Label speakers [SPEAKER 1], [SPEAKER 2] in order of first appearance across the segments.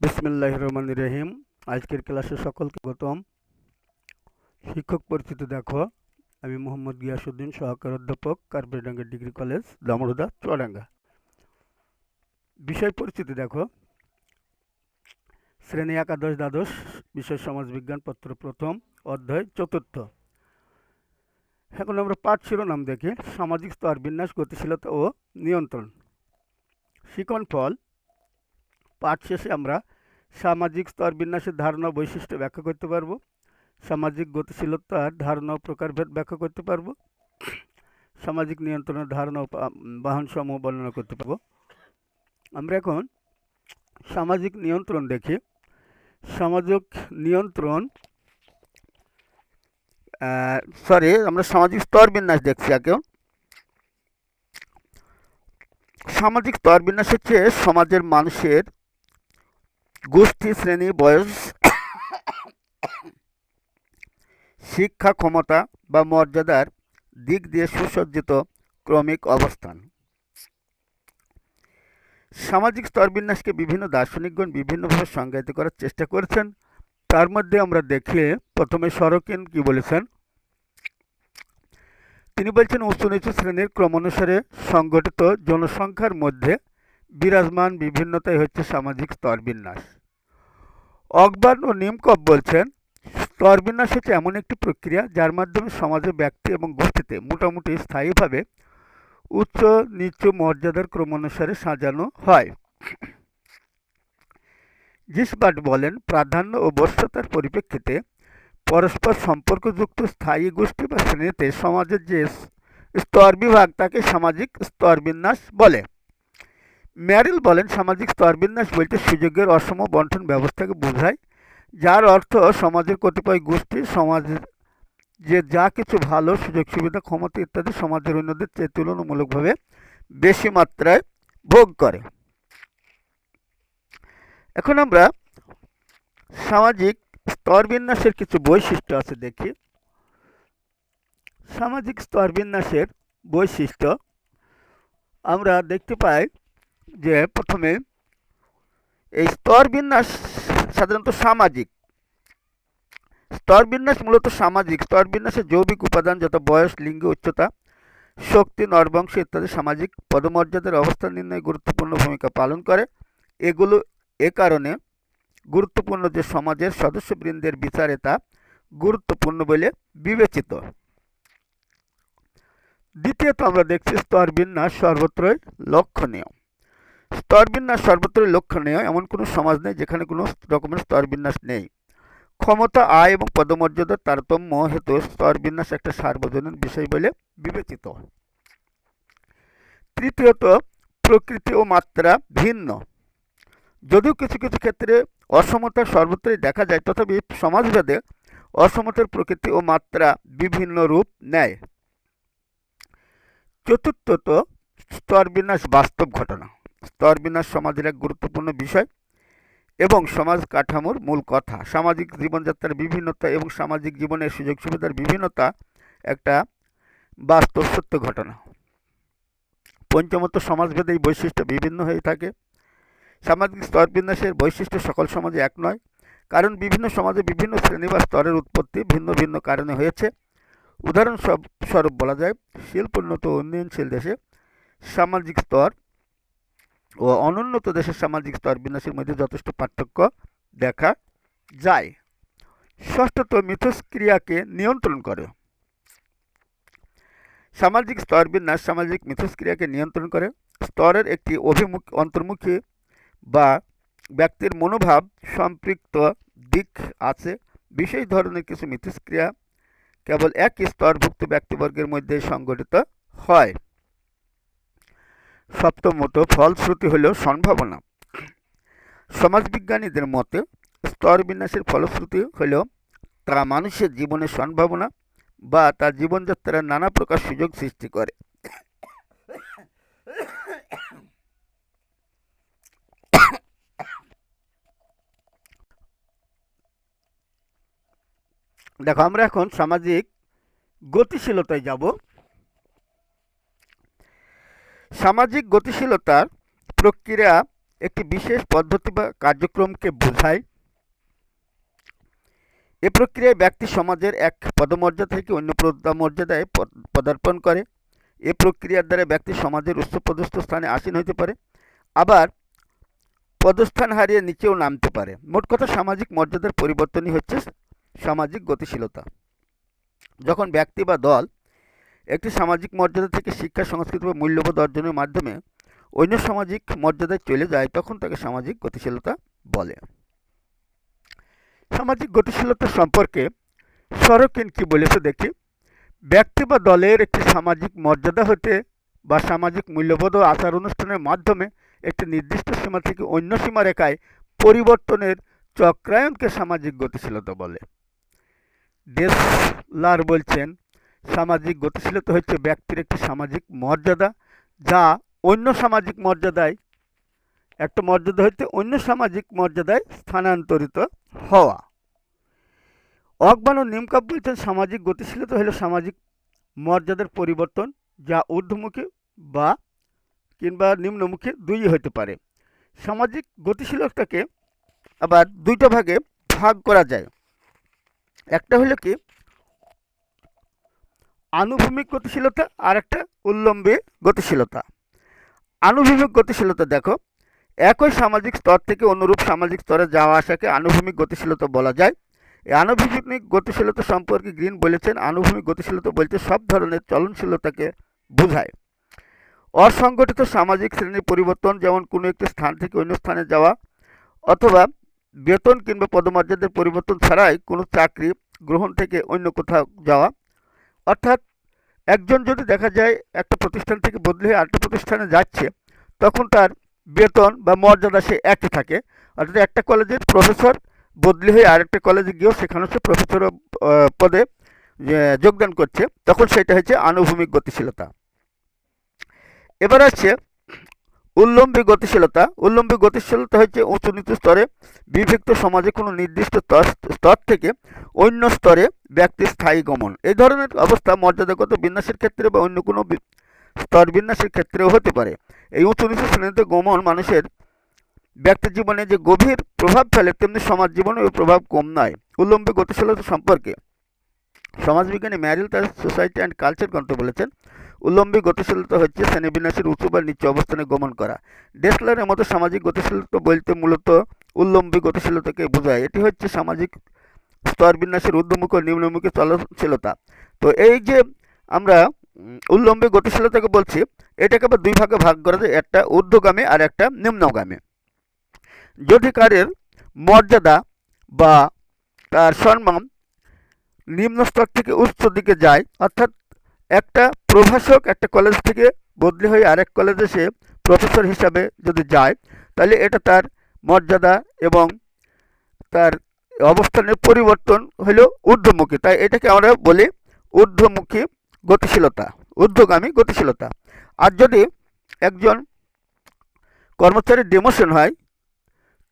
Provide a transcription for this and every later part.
[SPEAKER 1] বিসমিল্লাহির রহমানির রহিম। আজকের ক্লাসে সকলকে স্বাগতম। শিক্ষক পরিচিতি দেখো, আমি মোহাম্মদ গিয়াসউদ্দিন, সহকারী অধ্যাপক, কার্বিডাঙ্গা ডিগ্রি কলেজ, দামোড়দা, চুয়াডাঙ্গা। বিষয় পরিচিতি দেখো, শ্রেণী একাদশ দ্বাদশ, বিষয় সমাজবিজ্ঞান, পত্র প্রথম, অধ্যায় চতুর্থ। এখন আমরা পাঠ শিরোনাম দেখি, সামাজিক স্তর বিন্যাস, গতিশীলতা ও নিয়ন্ত্রণ। শিখন ফল। পাঠ শেষে আমরা সামাজিক স্তর বিন্যাসের ধারণা ও বৈশিষ্ট্য ব্যাখ্যা করতে পারব, সামাজিক গতিশীলতার ধারণা ও প্রকারভেদ ব্যাখ্যা করতে পারব, সামাজিক নিয়ন্ত্রণের ধারণা ও বাহনসমূহ বর্ণনা করতে পারব। আমরা এখন সামাজিক নিয়ন্ত্রণ দেখি। সামাজিক নিয়ন্ত্রণ আমরা সামাজিক স্তর বিন্যাস দেখছি এখন। সামাজিক স্তর বিন্যাস হচ্ছে সমাজের মানুষের গোষ্ঠী, শ্রেণী, বয়স, শিক্ষা, ক্ষমতা বা মর্যাদার দিক দিয়ে সুসজ্জিত ক্রমিক অবস্থান। সামাজিক স্তরবিন্যাসকে বিভিন্ন দার্শনিকগণ বিভিন্নভাবে সংজ্ঞায়িত করার চেষ্টা করেছেন। তার মধ্যে আমরা দেখি প্রথমে সরকিন কি বলেছেন। তিনি বলছেন, উঁচু নিচু শ্রেণীর ক্রমানুসারে সংগঠিত জনসংখ্যার মধ্যে বিরাজমান বিভিন্নতাই হচ্ছে সামাজিক স্তরবিন্যাস। অকবার্ন ও নিমকভ বলছেন, স্তরবিন্যাস হচ্ছে এমন একটি প্রক্রিয়া যার মাধ্যমে সমাজে ব্যক্তি এবং গোষ্ঠীতে মোটামুটি স্থায়ীভাবে উচ্চ নিচু মর্যাদার ক্রমানুসারে সাজানো হয়। জিসবার্ট বলেন, প্রাধান্য ও বশ্যতার পরিপ্রেক্ষিতে পরস্পর সম্পর্কযুক্ত স্থায়ী গোষ্ঠী বা শ্রেণীতে সমাজের যে স্তর বিভাগ তাকে সামাজিক স্তরবিন্যাস বলে। ম্যারিল বলেন, সামাজিক স্তরবিন্যাস বলতে সুযোগের অসম বণ্টন ব্যবস্থাকে বোঝায়, যার অর্থ সমাজের কতিপয় গোষ্ঠী সমাজের যে যা কিছু ভালো সুযোগ সুবিধা, ক্ষমতা ইত্যাদি সমাজের অন্যদের চেয়ে তুলনামূলকভাবে বেশি মাত্রায় ভোগ করে। এখন আমরা সামাজিক স্তরবিন্যাসের কিছু বৈশিষ্ট্য আছে দেখি। সামাজিক স্তরবিন্যাসের বৈশিষ্ট্য আমরা দেখতে পাই যে প্রথমে এই স্তরবিন্যাস সাধারণত সামাজিক। স্তরবিন্যাস মূলত সামাজিক। স্তরবিন্যাসের যৌগিক উপাদান যত বয়স, লিঙ্গ, উচ্চতা, শক্তি, নরবংশ ইত্যাদি সামাজিক পদমর্যাদার অবস্থান নির্ণয়ে গুরুত্বপূর্ণ ভূমিকা পালন করে। এগুলো এ কারণে গুরুত্বপূর্ণ যে সমাজের সদস্যবৃন্দের বিচারে তা গুরুত্বপূর্ণ বলে বিবেচিত। দ্বিতীয়ত আমরা দেখছি স্তরবিন্যাস সর্বত্রই লক্ষণীয়। স্তরবিন্যাস সর্বত্রই লক্ষণীয় এমন কোনো সমাজ নেই যেখানে কোনো রকমের স্তরবিন্যাস নেই। ক্ষমতা, আয় এবং পদমর্যাদার তারতম্য হেতু স্তরবিন্যাস একটা সার্বজনীন বিষয় বলে বিবেচিত। তৃতীয়ত, প্রকৃতি ও মাত্রা ভিন্ন। যদিও কিছু কিছু ক্ষেত্রে অসমতা সর্বত্রই দেখা যায়, তথাপি সমাজভেদে অসমতার প্রকৃতি ও মাত্রা বিভিন্ন রূপ নেয়। চতুর্থত, স্তরবিন্যাস বাস্তব ঘটনা। স্তরবিন্যাস সমাজের এক গুরুত্বপূর্ণ বিষয় এবং সমাজ কাঠামোর মূল কথা। সামাজিক জীবনযাত্রার বিভিন্নতা এবং সামাজিক জীবনের সুযোগ সুবিধার বিভিন্নতা একটা বাস্তব সত্য ঘটনা। পঞ্চমত, সমাজভেদে এই বৈশিষ্ট্য বিভিন্ন হয়ে থাকে। সামাজিক স্তরবিন্যাসের বৈশিষ্ট্য সকল সমাজে এক নয়, কারণ বিভিন্ন সমাজে বিভিন্ন শ্রেণী বা স্তরের উৎপত্তি ভিন্ন ভিন্ন কারণে হয়েছে। উদাহরণস্বরূপ বলা যায়, শিল্পোন্নত ও উন্নয়নশীল দেশে সামাজিক স্তর ও অনুন্নত দেশের সামাজিক স্তর বিন্যাসের মধ্যে যথেষ্ট পার্থক্য দেখা যায়। ষষ্ঠত, মিথস্ক্রিয়াকে নিয়ন্ত্রণ করে। সামাজিক স্তরবিন্যাস সামাজিক মিথস্ক্রিয়াকে নিয়ন্ত্রণ করে। স্তরের একটি অন্তর্মুখী বা ব্যক্তির মনোভাব সম্পৃক্ত দিক আছে। বিশেষ ধরনের কিছু মিথস্ক্রিয়া কেবল এক স্তরভুক্ত ব্যক্তিবর্গের মধ্যে সংঘটিত হয়। সপ্তমত, ফলশ্রুতি হল সম্ভাবনা। সমাজবিজ্ঞানীদের মতে স্তরবিন্যাসের ফলশ্রুতি হল তা মানুষের জীবনের সম্ভাবনা বা তার জীবনযাত্রার নানা প্রকার সুযোগ সৃষ্টি করে। দেখো, আমরা এখন সামাজিক গতিশীলতায় যাব। সামাজিক গতিশীলতার প্রক্রিয়া একটি বিশেষ পদ্ধতি বা কার্যক্রমকে বোঝায়। এ প্রক্রিয়ায় ব্যক্তি সমাজের এক পদমর্যাদা থেকে অন্য পদমর্যাদায় পদার্পণ করে। এ প্রক্রিয়ার দ্বারা ব্যক্তি সমাজের উচ্চপদস্থ স্থানে আসীন হইতে পারে, আবার পদস্থান হারিয়ে নিচেও নামতে পারে। মোট কথা সামাজিক মর্যাদার পরিবর্তনই হচ্ছে সামাজিক গতিশীলতা। যখন ব্যক্তি বা দল একটি সামাজিক মর্যাদা থেকে শিক্ষা, সংস্কৃতি বা মূল্যবোধ অর্জনের মাধ্যমে অন্য সামাজিক মর্যাদায় চলে যায়, তখন তাকে সামাজিক গতিশীলতা বলে। সামাজিক গতিশীলতা সম্পর্কে সরকিন কি বলেছে দেখি। ব্যক্তি বা দলের একটি সামাজিক মর্যাদা হতে বা সামাজিক মূল্যবোধ ও আচার অনুষ্ঠানের মাধ্যমে একটি নির্দিষ্ট সীমা থেকে অন্য সীমারেখায় পরিবর্তনের চক্রায়নকে সামাজিক গতিশীলতা বলে। ডেসলার বলছেন, সামাজিক গতিশীলতা হচ্ছে ব্যক্তির একটি সামাজিক মর্যাদা যা অন্য সামাজিক মর্যাদায় একটা মর্যাদা হইতে অন্য সামাজিক মর্যাদায় স্থানান্তরিত হওয়া। অকবান ও নিমকাপ বলছেন, সামাজিক গতিশীলতা হলো সামাজিক মর্যাদার পরিবর্তন যা ঊর্ধ্বমুখী বা কিংবা নিম্নমুখী দুই হতে পারে। সামাজিক গতিশীলতাকে আবার দুইটা ভাগে ভাগ করা যায়। একটা হলো কি আনুভূমিক গতিশীলতা আর একটা উল্লম্বে গতিশীলতা। আনুভূমিক গতিশীলতা দেখো, একই সামাজিক স্তর থেকে অনুরূপ সামাজিক স্তরে যাওয়া আসাকে আনুভূমিক গতিশীলতা বলা যায়। এই আনুভূমিক গতিশীলতা সম্পর্কে গ্রিন বলেছেন, আনুভূমিক গতিশীলতা বলতে সব ধরনের চলনশীলতাকে বোঝায়। অসংগঠিত সামাজিক শ্রেণীর পরিবর্তন, যেমন কোনো একটি স্থান থেকে অন্য স্থানে যাওয়া, অথবা বেতন কিংবা পদমর্যাদার পরিবর্তন ছাড়াই কোনো চাকরি গ্রহণ থেকে অন্য কোথাও যাওয়া। অর্থাৎ একজন যদি দেখা যায় একটা প্রতিষ্ঠান থেকে বদলি হয়ে আরেকটা প্রতিষ্ঠানে যাচ্ছে, তখন তার বেতন বা মর্যাদা সে একই থাকে। অর্থাৎ একটা কলেজের প্রফেসর বদলি হয়ে আরেকটা কলেজে গিয়েও সেখানে সে প্রফেসর পদে যোগদান করছে, তখন সেটা হচ্ছে আনুভূমিক গতিশীলতা। এবার আছে উল্লম্বিক গতিশীলতা। উল্লম্বিক গতিশীলতা হচ্ছে উঁচু নিচু স্তরে বিভক্ত সমাজে কোনো নির্দিষ্ট স্তর থেকে অন্য স্তরে ব্যক্তির স্থায়ী গমন। এই ধরনের অবস্থা মর্যাদাগত বিন্যাসের ক্ষেত্রে বা অন্য কোনো স্তর বিন্যাসের ক্ষেত্রেও হতে পারে। এই উঁচু নিচু শ্রেণীতে গমন মানুষের ব্যক্তি জীবনে যে গভীর প্রভাব ফেলে, তেমনি সমাজ জীবনেও প্রভাব কম নয়। উল্লম্বিক গতিশীলতা সম্পর্কে সমাজবিজ্ঞানী ম্যারিল তার সোসাইটি অ্যান্ড কালচার গ্রন্থে বলেছেন, উল্লম্বিক গতিশীলতা হচ্ছে শ্রেণীবিন্যাসের উঁচু বা নিচু অবস্থানে গমন করা। ডেসলারের মতো সামাজিক গতিশীলতা বলতে মূলত উল্লম্বিক গতিশীলতাকে বোঝায়। এটি হচ্ছে সামাজিক স্তর বিন্যাসের ঊর্ধ্বমুখী ও নিম্নমুখী চলনশীলতা। তো এই যে আমরা উল্লম্বিক গতিশীলতাকে বলছি, এটাকে আবার দুই ভাগে ভাগ করা যায়, একটা ঊর্ধ্বগামী আর একটা নিম্নগামী। যদি কারের মর্যাদা বা তার সম্মান নিম্ন স্তর থেকে উচ্চ দিকে যায়, অর্থাৎ একটা প্রভাষক একটা কলেজ থেকে বদলি হয়ে আরেক কলেজে সে প্রফেসর হিসাবে যদি যায়, তাহলে এটা তার মর্যাদা এবং তার অবস্থানের পরিবর্তন হলো ঊর্ধ্বমুখী। তাই এটাকে আমরা বলি ঊর্ধ্বমুখী গতিশীলতা, ঊর্ধ্বগামী গতিশীলতা। আর যদি একজন কর্মচারীর ডিমোশন হয়,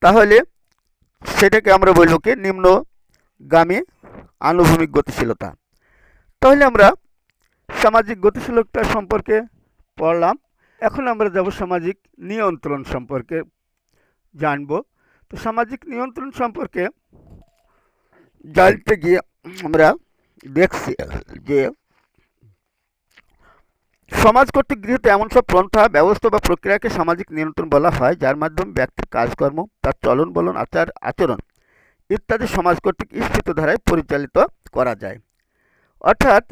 [SPEAKER 1] তাহলে সেটাকে আমরা বলব কি নিম্নগামী আনুভূমিক গতিশীলতা। তাহলে আমরা সামাজিক গতিশীলতা সম্পর্কে পড়লাম। এখন আমরা যাব সামাজিক নিয়ন্ত্রণ সম্পর্কে জানব। তো সামাজিক নিয়ন্ত্রণ সম্পর্কে জানতে গিয়ে আমরা দেখছি যে সমাজ কর্তৃক গৃহীত এমন সব পন্থা, ব্যবস্থা বা প্রক্রিয়াকে সামাজিক নিয়ন্ত্রণ বলা হয়, যার মাধ্যমে ব্যক্তির কাজকর্ম, তার চলন বলন, আচরণ ইত্যাদি সমাজ কর্তৃক স্থিত ধারায় পরিচালিত করা যায়। অর্থাৎ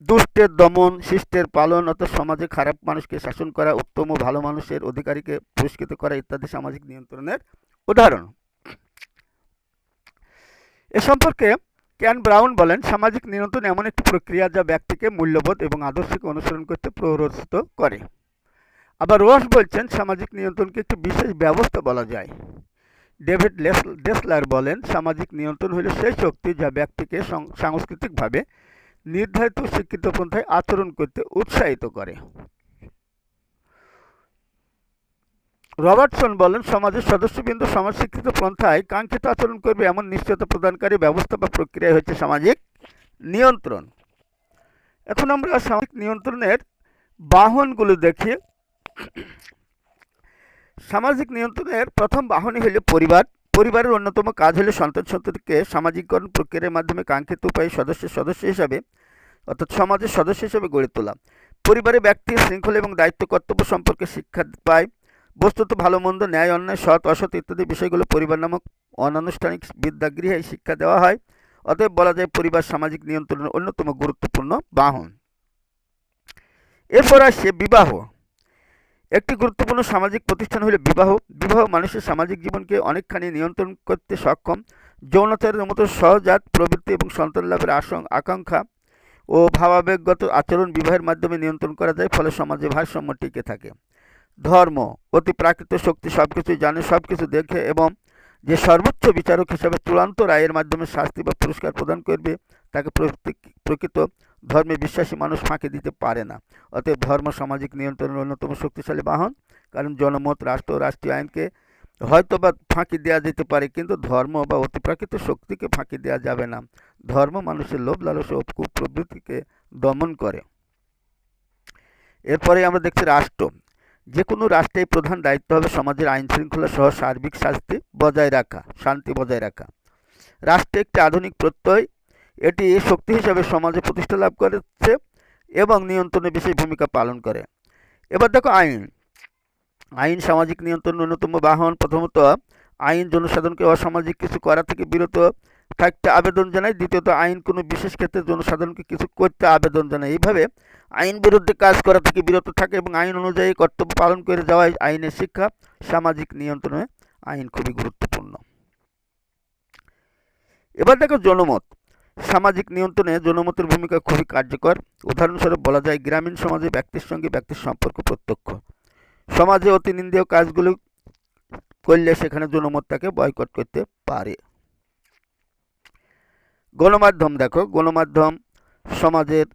[SPEAKER 1] দুষ্টের দমন, শিষ্টের পালন, অর্থাৎ সমাজে খারাপ মানুষকে শাসন করা, উত্তম ও ভালো মানুষের অধিকারীকে পুরস্কৃত করা ইত্যাদি সামাজিক নিয়ন্ত্রণের উদাহরণ। এ সম্পর্কে ক্যান ব্রাউন বলেন, সামাজিক নিয়ন্ত্রণ এমন একটি প্রক্রিয়া যা ব্যক্তিকে মূল্যবোধ এবং আদর্শকে অনুসরণ করতে প্ররোচিত করে। আবার রস বলছেন, সামাজিক নিয়ন্ত্রণকে একটি বিশেষ ব্যবস্থা বলা যায়। ডেভিড ডেসলার বলেন, সামাজিক নিয়ন্ত্রণ হল সেই শক্তি যা ব্যক্তিকে সাংস্কৃতিকভাবে নির্ধারিত স্বীকৃত পন্থায় আচরণ করতে উৎসাহিত করে। রবার্টসন বলেন, সমাজের সদস্যবৃন্দ সমাজ স্বীকৃত পন্থায় কাঙ্ক্ষিত আচরণ করবে এমন নিশ্চয়তা প্রদানকারী ব্যবস্থা বা প্রক্রিয়া হচ্ছে সামাজিক নিয়ন্ত্রণ। এখন আমরা সামাজিক নিয়ন্ত্রণের বাহনগুলো দেখি। সামাজিক নিয়ন্ত্রণের প্রথম বাহনই হলো পরিবার। পরিবারের অন্যতম কাজ হলো সন্তানকে সামাজিককরণ প্রক্রিয়ার মাধ্যমে কাঙ্ক্ষিত উপায়ে সদস্য হিসাবে অর্থাৎ সমাজের সদস্য হিসেবে গড়ে তোলা। পরিবারে ব্যক্তি শৃঙ্খলা এবং দায়িত্ব কর্তব্য সম্পর্কে শিক্ষা পায়। বস্তুত ভালো মন্দ, ন্যায় অন্যায়, সৎ অসৎ ইত্যাদি বিষয়গুলো পরিবার নামক অনানুষ্ঠানিক বিদ্যাগৃহে শিক্ষা দেওয়া হয়। অতএব বলা যায় পরিবার সামাজিক নিয়ন্ত্রণের অন্যতম গুরুত্বপূর্ণ বাহন। এরপর আসছে বিবাহ। একটি গুরুত্বপূর্ণ সামাজিক প্রতিষ্ঠান হলো বিবাহ। বিবাহ মানুষের সামাজিক জীবনকে অনেকখানি নিয়ন্ত্রণ করতে সক্ষম। যৌনাচারের মতো সহজাত প্রবৃত্তি এবং সন্তান লাভের আকাঙ্ক্ষা ও ভাবাবেগগত আচরণ বিবাহের মাধ্যমে নিয়ন্ত্রণ করা যায়, ফলে সমাজে ভারসাম্য টিকে থাকে। ধর্ম অতি প্রাকৃত শক্তি, সবকিছু জানে, সবকিছু দেখে এবং যে সর্বোচ্চ বিচারক হিসাবে চূড়ান্ত রায়ের মাধ্যমে শাস্তি বা পুরস্কার প্রদান করবে তাকে প্রকৃত ধর্মে বিশ্বাসী মানুষ ফাঁকি দিতে পারে না। অতএব ধর্ম সামাজিক নিয়ন্ত্রণের অন্যতম শক্তিশালী বাহন। কারণ জনমত, রাষ্ট্র ও রাষ্ট্রীয় আইনকে হয়তো বা ফাঁকি দেওয়া যেতে পারে, কিন্তু ধর্ম বা অতিপ্রাকৃত শক্তিকে ফাঁকি দেওয়া যাবে না। ধর্ম মানুষের লোভ, লালসা ও কুপ্রবৃত্তিকে দমন করে। এরপরে আমরা দেখছি রাষ্ট্র। যে কোনো রাষ্ট্রের প্রধান দায়িত্ব হবে সমাজের আইন শৃঙ্খলা সহ সার্বিক শান্তি বজায় রাখা। রাষ্ট্র একটি আধুনিক প্রত্যয়। এটি শক্তি হিসাবে সমাজে প্রতিষ্ঠা লাভ করেছে এবং নিয়ন্ত্রণে বিশেষ ভূমিকা পালন করে। এবার দেখো আইন। আইন সামাজিক নিয়ন্ত্রণের অন্যতম বাহন। প্রথমত, আইন জনসাধারণকে অসামাজিক কিছু করা থেকে বিরত থাকতে আবেদন জানায়। দ্বিতীয়ত, আইন কোনো বিশেষ ক্ষেত্রে জনসাধারণকে কিছু করতে আবেদন জানায়। এইভাবে আইন বিরুদ্ধে কাজ করা থেকে বিরত থাকে এবং আইন অনুযায়ী কর্তব্য পালন করে যাওয়াই আইনের শিক্ষা। সামাজিক নিয়ন্ত্রণে আইন খুবই গুরুত্বপূর্ণ। এবার দেখো জনমত। সামাজিক নিয়ন্ত্রণে জনমতের ভূমিকা খুবই কার্যকর। উদাহরণস্বরূপ বলা যায় গ্রামীণ সমাজে ব্যক্তির সঙ্গে ব্যক্তির সম্পর্ক প্রত্যক্ষ। সমাজে অতি নিন্দনীয় কাজগুলো করলে সেখানে জনমত তাকে বয়কট করতে পারে। গণমাধ্যম দেখো। গণমাধ্যম সমাজের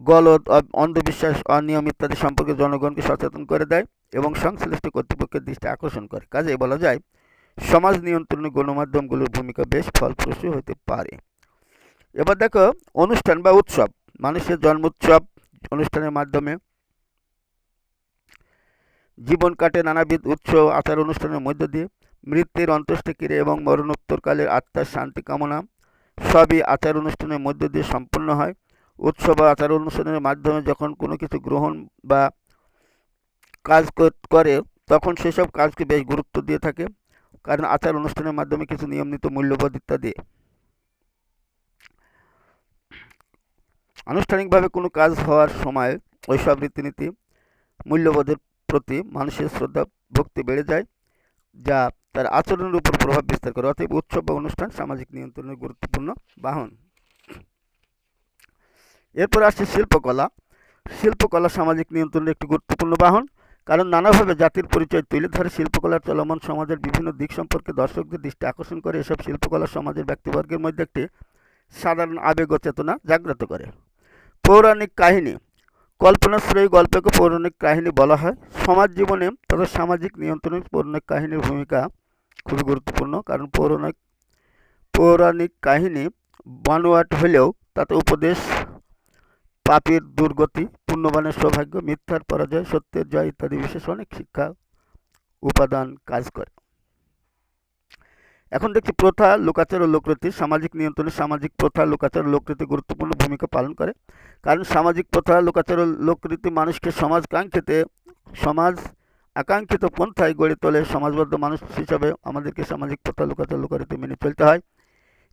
[SPEAKER 1] গলদ, অন্ধবিশ্বাস, অনিয়ম ইত্যাদি সম্পর্কে জনগণকে সচেতন করে দেয় এবং সংশ্লিষ্ট কর্তৃপক্ষের দৃষ্টি আকর্ষণ করে। কাজেই বলা যায় সমাজ নিয়ন্ত্রণে গণমাধ্যমগুলোর ভূমিকা বেশ ফলপ্রসূ হতে পারে। এবার দেখো অনুষ্ঠান বা উৎসব। মানুষের জন্মোৎসব অনুষ্ঠানের মাধ্যমে জীবন কাটে নানাবিধ উৎসব আচার অনুষ্ঠানের মধ্য দিয়ে। মৃত্যুর অন্ত্যেষ্টিক্রিয়া এবং মরণোত্তরকালের আত্মার শান্তি কামনা সবই আচার অনুষ্ঠানের মধ্য দিয়ে সম্পন্ন হয়। উৎসব বা আচার অনুষ্ঠানের মাধ্যমে যখন কোনো কিছু গ্রহণ বা কাজ করে তখন সেসব কাজকে বেশ গুরুত্ব দিয়ে থাকে, কারণ আচার অনুষ্ঠানের মাধ্যমে কিছু নিয়মনীতি, মূল্যবোধ ইত্যাদি। আনুষ্ঠানিকভাবে কোনো কাজ হওয়ার সময় ওইসব রীতিনীতি, মূল্যবোধের প্রতি মানুষের শ্রদ্ধা ভক্তি বেড়ে যায়, যা তার আচরণের উপর প্রভাব বিস্তার করে। অতএব উৎসব বা অনুষ্ঠান সামাজিক নিয়ন্ত্রণের গুরুত্বপূর্ণ বাহন। এরপর আসছে শিল্পকলা। শিল্পকলা সামাজিক নিয়ন্ত্রণের একটি গুরুত্বপূর্ণ বাহন, কারণ নানাভাবে জাতির পরিচয় তুলে ধরে। শিল্পকলার চলমান সমাজের বিভিন্ন দিক সম্পর্কে দর্শকদের দৃষ্টি আকর্ষণ করে। এসব শিল্পকলা সমাজের ব্যক্তিবর্গের মধ্যে একটি সাধারণ আবেগ ও চেতনা জাগ্রত করে। পৌরাণিক কাহিনী। কল্পনাশ্রয়ী গল্পকে পৌরাণিক কাহিনী বলা হয়। সমাজ জীবনে তথা সামাজিক নিয়ন্ত্রণে পৌরাণিক কাহিনীর ভূমিকা খুবই গুরুত্বপূর্ণ, কারণ পৌরাণিক কাহিনী বানোয়াট হলেও তাতে উপদেশ, পাপীর দুর্গতি, পুণ্যবানের সৌভাগ্য, মিথ্যার পরাজয়, সত্যের জয় ইত্যাদি বিশেষ অনেক শিক্ষা উপাদান কাজ করে। এখন দেখছি প্রথা, লোকাচার ও লোকরীতি। সামাজিক নিয়ন্ত্রণে সামাজিক প্রথা, লোকাচার ও লোকরীতি গুরুত্বপূর্ণ ভূমিকা পালন করে, কারণ সামাজিক প্রথা, লোকাচার ও লোকরীতি মানুষকে সমাজ আকাঙ্ক্ষিত পন্থায় গড়ে তোলে। সমাজবদ্ধ মানুষ হিসাবে আমাদেরকে সামাজিক প্রথা, লোকাচার, লোকরীতি মেনে চলতে হয়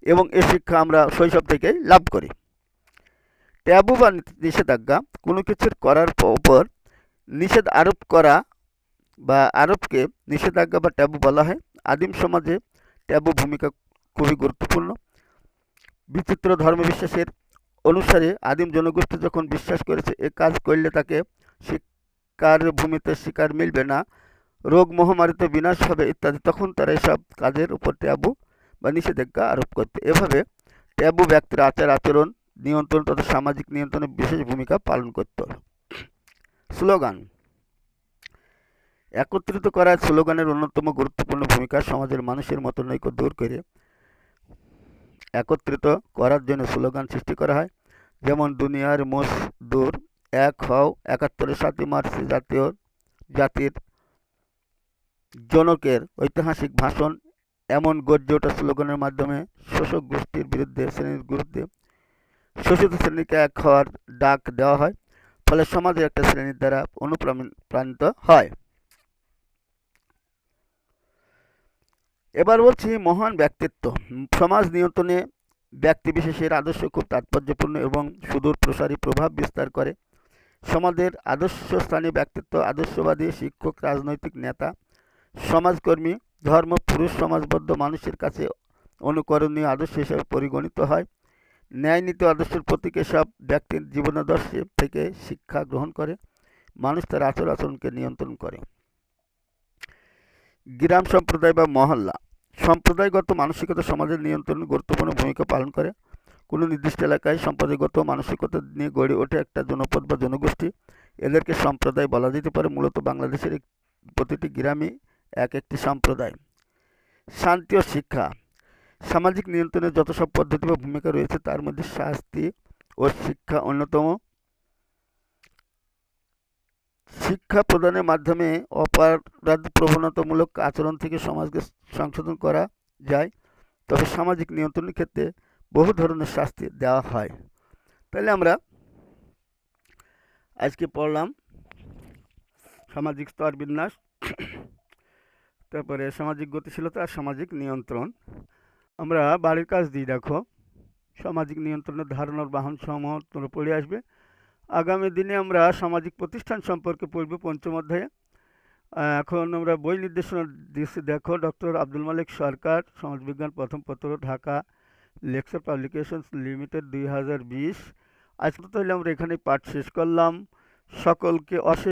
[SPEAKER 1] এবং এ শিক্ষা আমরা শৈশব থেকেই লাভ করি। ট্যাবু বা নিষেধাজ্ঞা। কোনো কিছুর করার উপর নিষেধ আরোপ করা বা আরোপকে নিষেধাজ্ঞা বা ট্যাবু বলা হয়। আদিম সমাজে ট্যাবু ভূমিকা খুবই গুরুত্বপূর্ণ। বিচিত্র ধর্মবিশ্বাসের অনুসারে আদিম জনগোষ্ঠী যখন বিশ্বাস করেছে এ কাজ করলে তাকে শিকার ভূমিতে শিকার মিলবে না, রোগ মহামারীতে বিনাশ হবে ইত্যাদি, তখন তারা এসব কাজের উপর ট্যাবু বা নিষেধাজ্ঞা আরোপ করতে। এভাবে ট্যাবু ব্যক্তির আচরণ নিয়ন্ত্রণ তথা সামাজিক নিয়ন্ত্রণে বিশেষ ভূমিকা পালন করত। স্লোগান। একত্রিত করার স্লোগানের অন্যতম গুরুত্বপূর্ণ ভূমিকা। সমাজের মানুষের মতানৈক্য দূর করে একত্রিত করার জন্য স্লোগান সৃষ্টি করা হয়, যেমন দুনিয়ার মজদুর এক হও, ৭১ ৭ই মার্চ জাতির জনকের ঐতিহাসিক ভাষণ এমন গর্জে ওঠা স্লোগানের মাধ্যমে শোষক গোষ্ঠীর বিরুদ্ধে শ্রেণীর বিরুদ্ধে শোষিত শ্রেণীকে এক হওয়ার ডাক দেওয়া হয়, ফলে সমাজের একটা শ্রেণীর দ্বারা অনুপ্রাণিত হয়। এবার বলছি মহান ব্যক্তিত্ব। সমাজ নিয়ন্ত্রণে ব্যক্তিবিশেষের আদর্শ খুব তাৎপর্যপূর্ণ এবং সুদূর প্রসারী প্রভাব বিস্তার করে। সমাজের আদর্শস্থানীয় ব্যক্তিত্ব আদর্শবাদী, শিক্ষক, রাজনৈতিক নেতা, সমাজকর্মী, ধর্মপুরুষ সমাজবদ্ধ মানুষের কাছে অনুকরণীয় আদর্শ হিসেবে পরিগণিত হয়। ন্যায়নীতি আদর্শের প্রতীক এসব ব্যক্তির জীবনাদর্শ থেকে শিক্ষা গ্রহণ করে মানুষ তার আচার আচরণকে নিয়ন্ত্রণ করে। গ্রাম সম্প্রদায় বা মহল্লা সম্প্রদায়গত মানসিকতা সমাজের নিয়ন্ত্রণে গুরুত্বপূর্ণ ভূমিকা পালন করে। কোনো নির্দিষ্ট এলাকায় সম্প্রদায়গত মানসিকতা নিয়ে গড়ে ওঠে একটা জনপদ বা জনগোষ্ঠী, এদেরকে সম্প্রদায় বলা যেতে পারে। মূলত বাংলাদেশের প্রতিটি গ্রামে এক একটি সম্প্রদায়। শান্তি ও শিক্ষা সামাজিক নিয়ন্ত্রণের যত সব পদ্ধতি বা ভূমিকা রয়েছে তার মধ্যে শাস্তি ও শিক্ষা অন্যতম। শিক্ষা প্রদানের মাধ্যমে অপরাধ প্রবণতামূলক আচরণ থেকে সমাজকে সংশোধন করা যায়, তবে সামাজিক নিয়ন্ত্রণের ক্ষেত্রে বহু ধরনের শাস্তি দেওয়া হয়। তাহলে আমরা আজকে পড়লাম সামাজিক স্তর বিন্যাস, তারপরে সামাজিক গতিশীলতা আর সামাজিক নিয়ন্ত্রণ। আমরা বাড়ির কাজ দিই, দেখো সামাজিক নিয়ন্ত্রণের ধারণার বাহন সমূহ তোমরা পড়ে আসবে। আগামী দিনে আমরা সামাজিক প্রতিষ্ঠান সম্পর্কে পড়ব পঞ্চম অধ্যায়ে। এখন আমরা বই নির্দেশনা দিচ্ছি, দেখো ডক্টর আব্দুল মালিক সরকার, সমাজবিজ্ঞান প্রথম পত্র, ঢাকা, লেকচার পাবলিকেশনস লিমিটেড, 2020। আজকে তাহলে আমরা এখানে পাঠ শেষ করলাম। সকলকে অশেষ